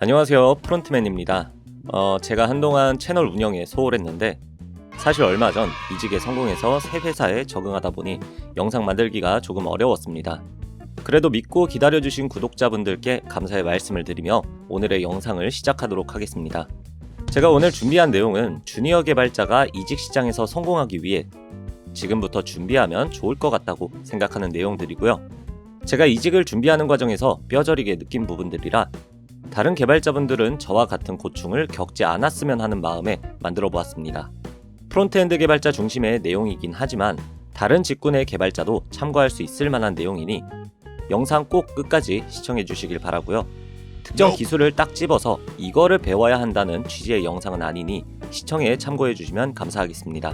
안녕하세요, 프론트맨입니다. 제가 한동안 채널 운영에 소홀했는데 사실 얼마 전 이직에 성공해서 새 회사에 적응하다 보니 영상 만들기가 조금 어려웠습니다. 그래도 믿고 기다려주신 구독자분들께 감사의 말씀을 드리며 오늘의 영상을 시작하도록 하겠습니다. 제가 오늘 준비한 내용은 주니어 개발자가 이직 시장에서 성공하기 위해 지금부터 준비하면 좋을 것 같다고 생각하는 내용들이고요. 제가 이직을 준비하는 과정에서 뼈저리게 느낀 부분들이라 다른 개발자분들은 저와 같은 고충을 겪지 않았으면 하는 마음에 만들어 보았습니다. 프론트엔드 개발자 중심의 내용이긴 하지만 다른 직군의 개발자도 참고할 수 있을 만한 내용이니 영상 꼭 끝까지 시청해 주시길 바라고요. 특정 기술을 딱 집어서 이거를 배워야 한다는 취지의 영상은 아니니 시청에 참고해 주시면 감사하겠습니다.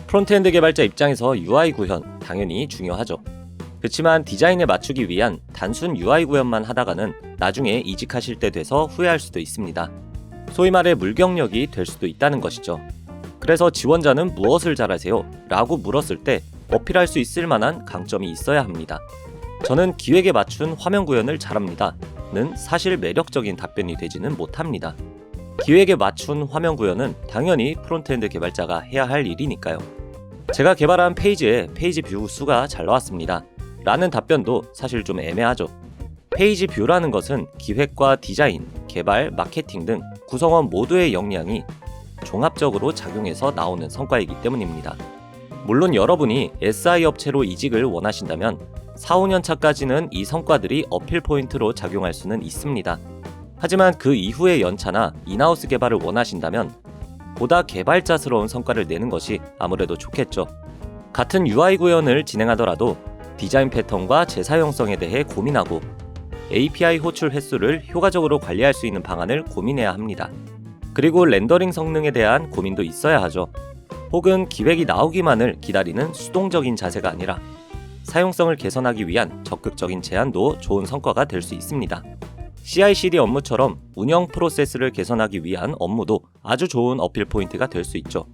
프론트엔드 개발자 입장에서 UI 구현 당연히 중요하죠. 그렇지만 디자인에 맞추기 위한 단순 UI 구현만 하다가는 나중에 이직하실 때 돼서 후회할 수도 있습니다. 소위 말해 물경력이 될 수도 있다는 것이죠. 그래서 지원자는 무엇을 잘하세요? 라고 물었을 때 어필할 수 있을 만한 강점이 있어야 합니다. 저는 기획에 맞춘 화면 구현을 잘합니다. 는 사실 매력적인 답변이 되지는 못합니다. 기획에 맞춘 화면 구현은 당연히 프론트엔드 개발자가 해야 할 일이니까요. 제가 개발한 페이지에 페이지 뷰 수가 잘 나왔습니다. 라는 답변도 사실 좀 애매하죠. 페이지 뷰라는 것은 기획과 디자인, 개발, 마케팅 등 구성원 모두의 역량이 종합적으로 작용해서 나오는 성과이기 때문입니다. 물론 여러분이 SI 업체로 이직을 원하신다면 4, 5년 차까지는 이 성과들이 어필 포인트로 작용할 수는 있습니다. 하지만 그 이후의 연차나 인하우스 개발을 원하신다면 보다 개발자스러운 성과를 내는 것이 아무래도 좋겠죠. 같은 UI 구현을 진행하더라도 디자인 패턴과 재사용성에 대해 고민하고 API 호출 횟수를 효과적으로 관리할 수 있는 방안을 고민해야 합니다. 그리고 렌더링 성능에 대한 고민도 있어야 하죠. 혹은 기획이 나오기만을 기다리는 수동적인 자세가 아니라 사용성을 개선하기 위한 적극적인 제안도 좋은 성과가 될 수 있습니다. CI/CD 업무처럼 운영 프로세스를 개선하기 위한 업무도 아주 좋은 어필 포인트가 될 수 있죠.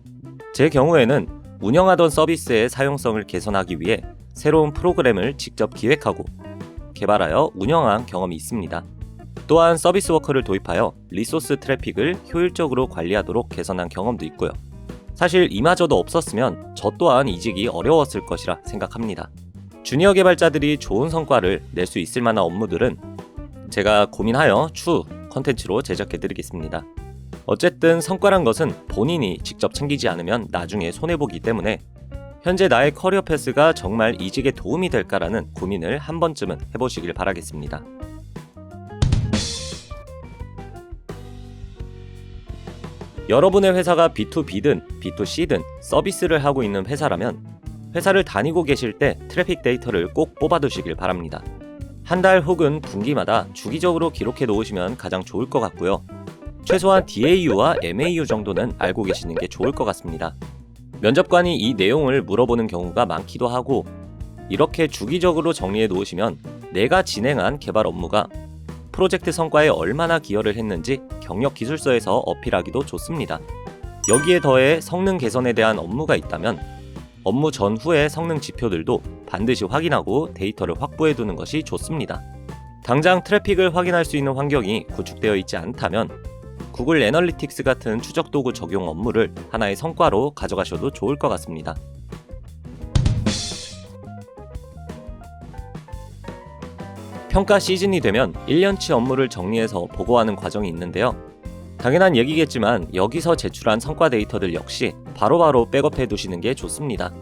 제 경우에는 운영하던 서비스의 사용성을 개선하기 위해 새로운 프로그램을 직접 기획하고 개발하여 운영한 경험이 있습니다. 또한 서비스 워커를 도입하여 리소스 트래픽을 효율적으로 관리하도록 개선한 경험도 있고요. 사실 이마저도 없었으면 저 또한 이직이 어려웠을 것이라 생각합니다. 주니어 개발자들이 좋은 성과를 낼 수 있을 만한 업무들은 제가 고민하여 추후 컨텐츠로 제작해드리겠습니다. 어쨌든 성과란 것은 본인이 직접 챙기지 않으면 나중에 손해보기 때문에 현재 나의 커리어 패스가 정말 이직에 도움이 될까라는 고민을 한 번쯤은 해보시길 바라겠습니다. 여러분의 회사가 B2B든 B2C든 서비스를 하고 있는 회사라면 회사를 다니고 계실 때 트래픽 데이터를 꼭 뽑아두시길 바랍니다. 한 달 혹은 분기마다 주기적으로 기록해 놓으시면 가장 좋을 것 같고요. 최소한 DAU와 MAU 정도는 알고 계시는 게 좋을 것 같습니다. 면접관이 이 내용을 물어보는 경우가 많기도 하고 이렇게 주기적으로 정리해 놓으시면 내가 진행한 개발 업무가 프로젝트 성과에 얼마나 기여를 했는지 경력 기술서에서 어필하기도 좋습니다. 여기에 더해 성능 개선에 대한 업무가 있다면 업무 전후의 성능 지표들도 반드시 확인하고 데이터를 확보해 두는 것이 좋습니다. 당장 트래픽을 확인할 수 있는 환경이 구축되어 있지 않다면 구글 애널리틱스 같은 추적 도구 적용 업무를 하나의 성과로 가져가셔도 좋을 것 같습니다. 평가 시즌이 되면 1년치 업무를 정리해서 보고하는 과정이 있는데요. 당연한 얘기겠지만 여기서 제출한 성과 데이터들 역시 바로바로 백업해 두시는 게 좋습니다.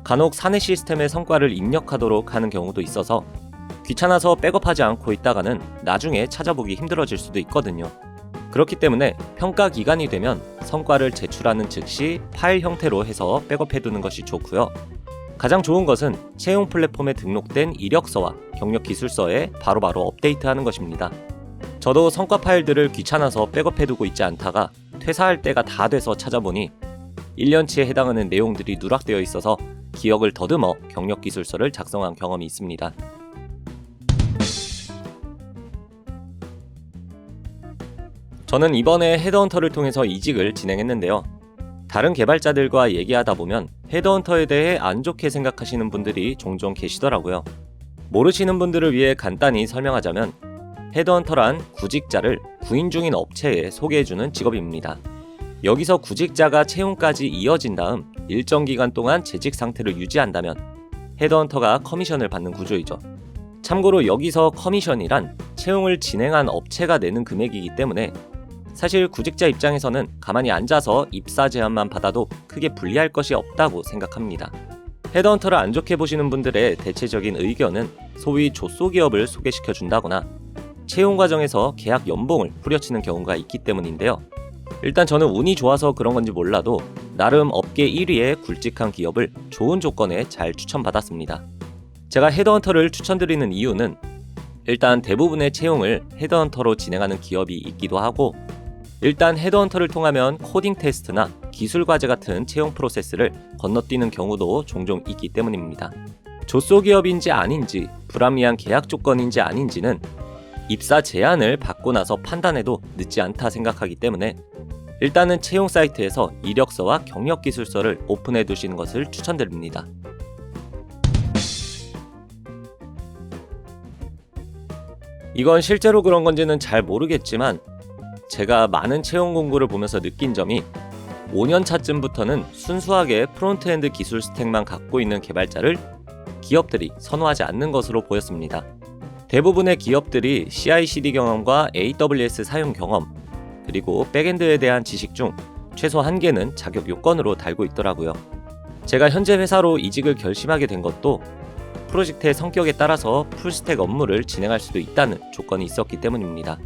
간혹 사내 시스템의 성과를 입력하도록 하는 경우도 있어서 귀찮아서 백업하지 않고 있다가는 나중에 찾아보기 힘들어질 수도 있거든요. 그렇기 때문에 평가 기간이 되면 성과를 제출하는 즉시 파일 형태로 해서 백업해두는 것이 좋고요. 가장 좋은 것은 채용 플랫폼에 등록된 이력서와 경력 기술서에 바로바로 업데이트하는 것입니다. 저도 성과 파일들을 귀찮아서 백업해두고 있지 않다가 퇴사할 때가 다 돼서 찾아보니 1년치에 해당하는 내용들이 누락되어 있어서 기억을 더듬어 경력 기술서를 작성한 경험이 있습니다. 저는 이번에 헤드헌터를 통해서 이직을 진행했는데요. 다른 개발자들과 얘기하다 보면 헤드헌터에 대해 안 좋게 생각하시는 분들이 종종 계시더라고요. 모르시는 분들을 위해 간단히 설명하자면 헤드헌터란 구직자를 구인 중인 업체에 소개해주는 직업입니다. 여기서 구직자가 채용까지 이어진 다음 일정 기간 동안 재직 상태를 유지한다면 헤드헌터가 커미션을 받는 구조이죠. 참고로 여기서 커미션이란 채용을 진행한 업체가 내는 금액이기 때문에 사실 구직자 입장에서는 가만히 앉아서 입사 제안만 받아도 크게 불리할 것이 없다고 생각합니다. 헤드헌터를 안 좋게 보시는 분들의 대체적인 의견은 소위 조소기업을 소개시켜준다거나 채용 과정에서 계약 연봉을 후려치는 경우가 있기 때문인데요. 일단 저는 운이 좋아서 그런 건지 몰라도 나름 업계 1위의 굵직한 기업을 좋은 조건에 잘 추천받았습니다. 제가 헤드헌터를 추천드리는 이유는 일단 대부분의 채용을 헤드헌터로 진행하는 기업이 있기도 하고 일단 헤드헌터를 통하면 코딩 테스트나 기술 과제 같은 채용 프로세스를 건너뛰는 경우도 종종 있기 때문입니다. 조소 기업인지 아닌지 불합리한 계약 조건인지 아닌지는 입사 제안을 받고 나서 판단해도 늦지 않다 생각하기 때문에 일단은 채용 사이트에서 이력서와 경력 기술서를 오픈해 두시는 것을 추천드립니다. 이건 실제로 그런 건지는 잘 모르겠지만 제가 많은 채용 공고를 보면서 느낀 점이 5년 차쯤부터는 순수하게 프론트엔드 기술 스택만 갖고 있는 개발자를 기업들이 선호하지 않는 것으로 보였습니다. 대부분의 기업들이 CI/CD 경험과 AWS 사용 경험, 그리고 백엔드에 대한 지식 중 최소 1개는 자격 요건으로 달고 있더라고요. 제가 현재 회사로 이직을 결심하게 된 것도 프로젝트의 성격에 따라서 풀스택 업무를 진행할 수도 있다는 조건이 있었기 때문입니다.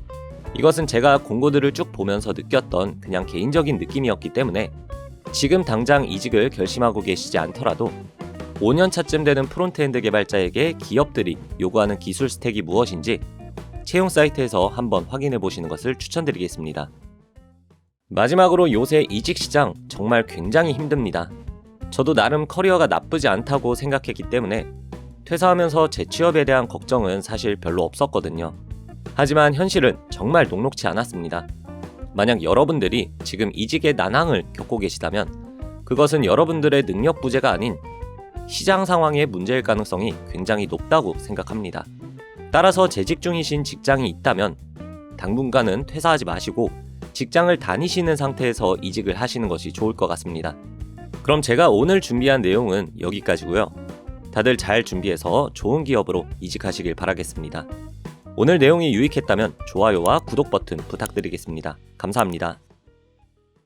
이것은 제가 공고들을 쭉 보면서 느꼈던 그냥 개인적인 느낌이었기 때문에 지금 당장 이직을 결심하고 계시지 않더라도 5년 차쯤 되는 프론트엔드 개발자에게 기업들이 요구하는 기술 스택이 무엇인지 채용 사이트에서 한번 확인해 보시는 것을 추천드리겠습니다. 마지막으로 요새 이직 시장 정말 굉장히 힘듭니다. 저도 나름 커리어가 나쁘지 않다고 생각했기 때문에 퇴사하면서 재취업에 대한 걱정은 사실 별로 없었거든요. 하지만 현실은 정말 녹록지 않았습니다. 만약 여러분들이 지금 이직의 난항을 겪고 계시다면 그것은 여러분들의 능력 부재가 아닌 시장 상황의 문제일 가능성이 굉장히 높다고 생각합니다. 따라서 재직 중이신 직장이 있다면 당분간은 퇴사하지 마시고 직장을 다니시는 상태에서 이직을 하시는 것이 좋을 것 같습니다. 그럼 제가 오늘 준비한 내용은 여기까지고요. 다들 잘 준비해서 좋은 기업으로 이직하시길 바라겠습니다. 오늘 내용이 유익했다면 좋아요와 구독 버튼 부탁드리겠습니다. 감사합니다.